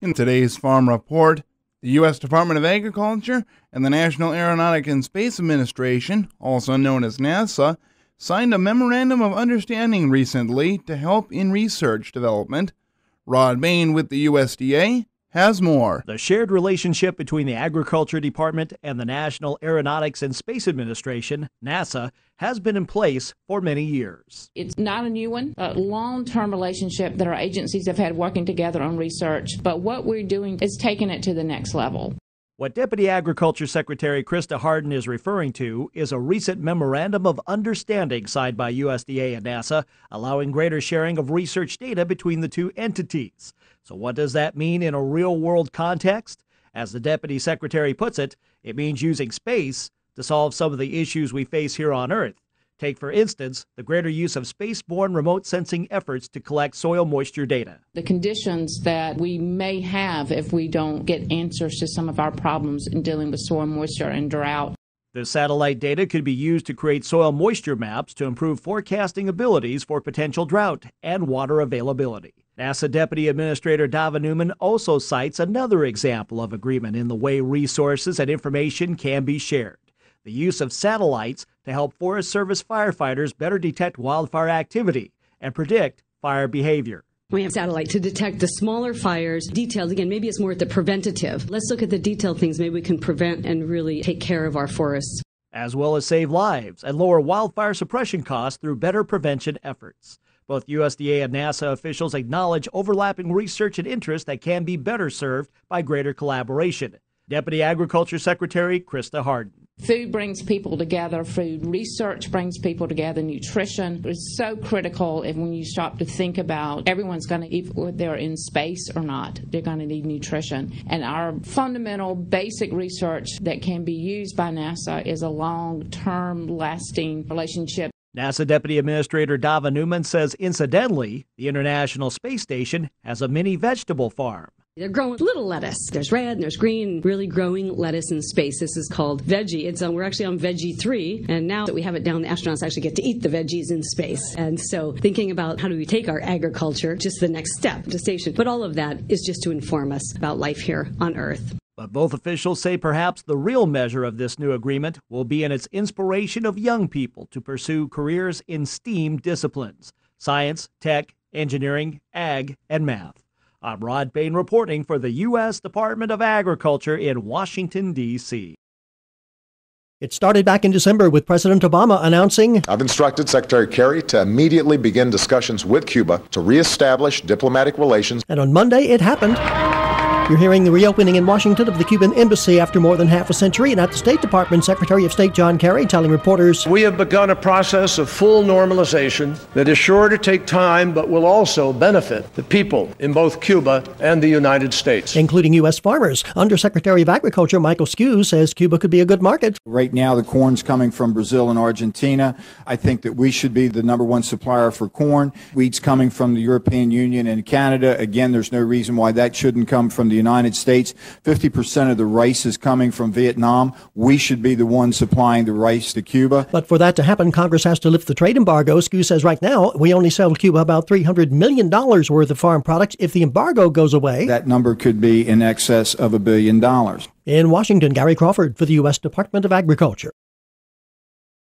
In today's Farm Report, the U.S. Department of Agriculture and the National Aeronautics and Space Administration, also known as NASA, signed a Memorandum of Understanding recently to help in research development. Rod Bain with the USDA has more. The shared relationship between the Agriculture Department and the National Aeronautics and Space Administration, NASA, has been in place for many years. It's not a new one, a long-term relationship that our agencies have had working together on research, but what we're doing is taking it to the next level. What Deputy Agriculture Secretary Krista Harden is referring to is a recent Memorandum of Understanding signed by USDA and NASA, allowing greater sharing of research data between the two entities. So what does that mean in a real-world context? As the Deputy Secretary puts it, it means using space to solve some of the issues we face here on Earth. Take, for instance, the greater use of space-borne remote sensing efforts to collect soil moisture data. The conditions that we may have if we don't get answers to some of our problems in dealing with soil moisture and drought. The satellite data could be used to create soil moisture maps to improve forecasting abilities for potential drought and water availability. NASA Deputy Administrator Dava Newman also cites another example of agreement in the way resources and information can be shared: the use of satellites to help Forest Service firefighters better detect wildfire activity and predict fire behavior. We have satellite to detect the smaller fires. Detailed, again, maybe it's more at the preventative. Let's look at the detailed things. Maybe we can prevent and really take care of our forests. As well as save lives and lower wildfire suppression costs through better prevention efforts. Both USDA and NASA officials acknowledge overlapping research and interests that can be better served by greater collaboration. Deputy Agriculture Secretary Krista Harden. Food brings people together. Food research brings people together. Nutrition is so critical. And when you stop to think about everyone's going to eat, whether they're in space or not, they're going to need nutrition. And our fundamental basic research that can be used by NASA is a long-term lasting relationship. NASA Deputy Administrator Dava Newman says, incidentally, the International Space Station has a mini vegetable farm. They're growing little lettuce. There's red and there's green, really growing lettuce in space. This is called veggie. We're actually on Veggie 3, and now that we have it down, the astronauts actually get to eat the veggies in space. And so thinking about how do we take our agriculture, just the next step to station. But all of that is just to inform us about life here on Earth. But both officials say perhaps the real measure of this new agreement will be in its inspiration of young people to pursue careers in STEAM disciplines: science, tech, engineering, ag, and math. I'm Rod Bain reporting for the U.S. Department of Agriculture in Washington, D.C. It started back in December with President Obama announcing, I've instructed Secretary Kerry to immediately begin discussions with Cuba to reestablish diplomatic relations. And on Monday, it happened. You're hearing the reopening in Washington of the Cuban embassy after more than half a century, and at the State Department, Secretary of State John Kerry telling reporters, we have begun a process of full normalization that is sure to take time but will also benefit the people in both Cuba and the United States, including U.S. farmers. Undersecretary of Agriculture Michael Skew says Cuba could be a good market. Right now, the corn's coming from Brazil and Argentina. I think that we should be the #1 supplier for corn. Wheat's coming from the European Union and Canada. Again, there's no reason why that shouldn't come from the United States. 50% of the rice is coming from Vietnam. We should be the ones supplying the rice to Cuba. But for that to happen, Congress has to lift the trade embargo. Skew says right now we only sell Cuba about $300 million worth of farm products. If the embargo goes away, that number could be in excess of $1 billion. In Washington, Gary Crawford for the U.S. Department of Agriculture.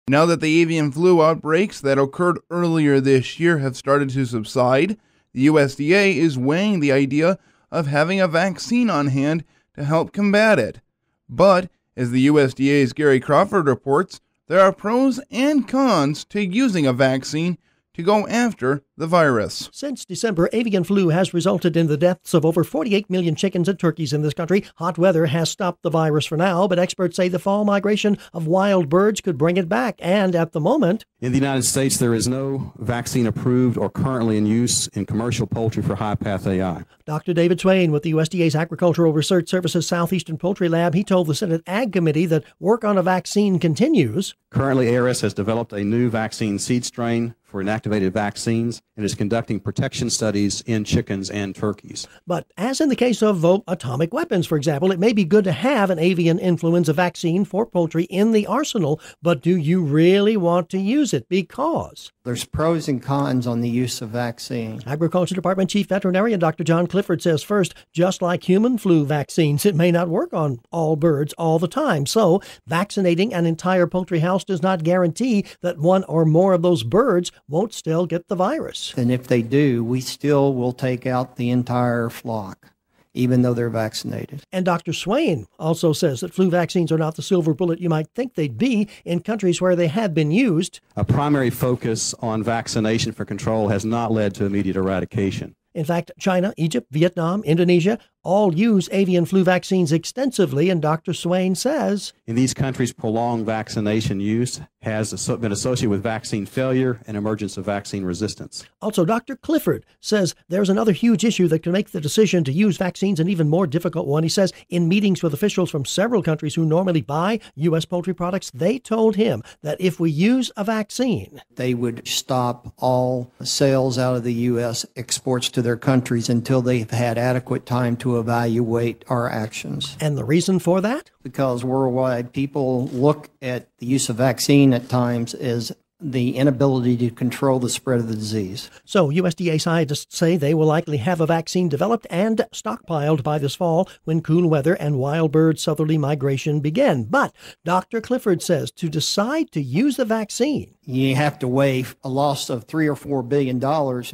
Now that the avian flu outbreaks that occurred earlier this year have started to subside, the USDA is weighing the idea of having a vaccine on hand to help combat it. But, as the USDA's Gary Crawford reports, there are pros and cons to using a vaccine to go after the virus. Since December, avian flu has resulted in the deaths of over 48 million chickens and turkeys in this country. Hot weather has stopped the virus for now, but experts say the fall migration of wild birds could bring it back. And at the moment, in the United States, there is no vaccine approved or currently in use in commercial poultry for high-path AI. Dr. David Swain with the USDA's Agricultural Research Services Southeastern Poultry Lab, he told the Senate Ag Committee that work on a vaccine continues. Currently, ARS has developed a new vaccine seed strain for inactivated vaccines and is conducting protection studies in chickens and turkeys. But as in the case of atomic weapons, for example, it may be good to have an avian influenza vaccine for poultry in the arsenal, but do you really want to use it? Because there's pros and cons on the use of vaccine. Agriculture Department Chief Veterinarian Dr. John Clifford says first, just like human flu vaccines, it may not work on all birds all the time. So vaccinating an entire poultry house does not guarantee that one or more of those birds won't still get the virus. And if they do, we still will take out the entire flock, even though they're vaccinated. And Dr. Swain also says that flu vaccines are not the silver bullet you might think they'd be in countries where they have been used. A primary focus on vaccination for control has not led to immediate eradication. In fact, China, Egypt, Vietnam, Indonesia all use avian flu vaccines extensively, and Dr. Swain says, in these countries, prolonged vaccination use has been associated with vaccine failure and emergence of vaccine resistance. Also, Dr. Clifford says there's another huge issue that can make the decision to use vaccines an even more difficult one. He says in meetings with officials from several countries who normally buy U.S. poultry products, they told him that if we use a vaccine, they would stop all sales out of the U.S., exports to their countries until they've had adequate time to evaluate our actions. And the reason for that? Because worldwide people look at the use of vaccine at times as the inability to control the spread of the disease. So USDA scientists say they will likely have a vaccine developed and stockpiled by this fall when cool weather and wild bird southerly migration begin. But Dr. Clifford says to decide to use the vaccine, you have to weigh a loss of $3 or $4 billion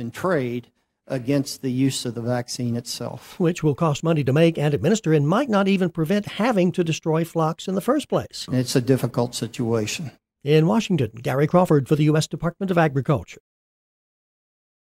in trade against the use of the vaccine itself, which will cost money to make and administer and might not even prevent having to destroy flocks in the first place. It's a difficult situation. In Washington, Gary Crawford for the U.S. Department of Agriculture.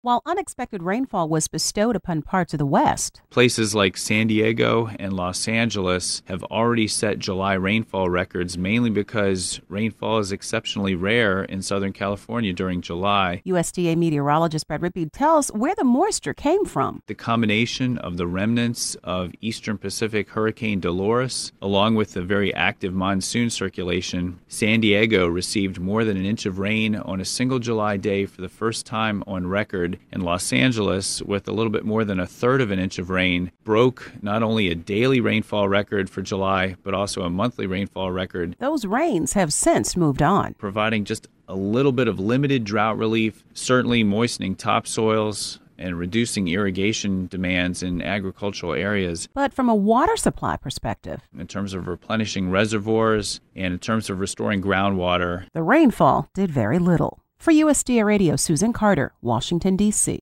While unexpected rainfall was bestowed upon parts of the West, places like San Diego and Los Angeles have already set July rainfall records, mainly because rainfall is exceptionally rare in Southern California during July. USDA meteorologist Brad Rippey tells where the moisture came from. The combination of the remnants of Eastern Pacific Hurricane Dolores, along with the very active monsoon circulation, San Diego received more than an inch of rain on a single July day for the first time on record. In Los Angeles, with a little bit more than a third of an inch of rain, broke not only a daily rainfall record for July, but also a monthly rainfall record. Those rains have since moved on, providing just a little bit of limited drought relief, certainly moistening topsoils and reducing irrigation demands in agricultural areas. But from a water supply perspective, in terms of replenishing reservoirs and in terms of restoring groundwater, the rainfall did very little. For USDA Radio, Susan Carter, Washington, D.C.